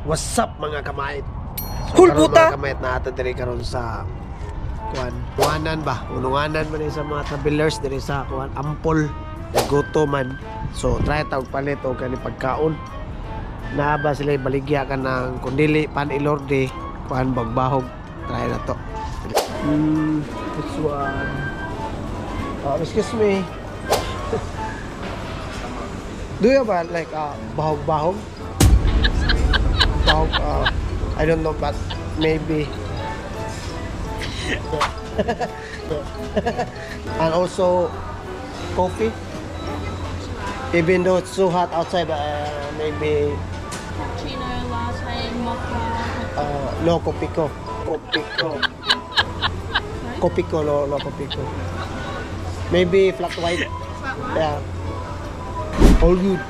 What's up mga kamait? Cool, karon puta! mga kamait na ato diri karon sa kuan. Ununganan ba? Ununganan man sa mga travelers diri sa kuan Ampol. Naguto man. So try tawag palit og kani pagkaon. Na ba sila baligya ka ng kundili pan ilorde kuan bagbahog. Try na to. This one. Excuse me. Do you have like bahog-bahog? Bahog, I don't know, but maybe. And also coffee. Even though it's so hot outside, maybe Cappuccino, latte, mocha. no kopiko. Kopiko. Kopiko, no kopiko. Maybe flat white. Yeah. All good.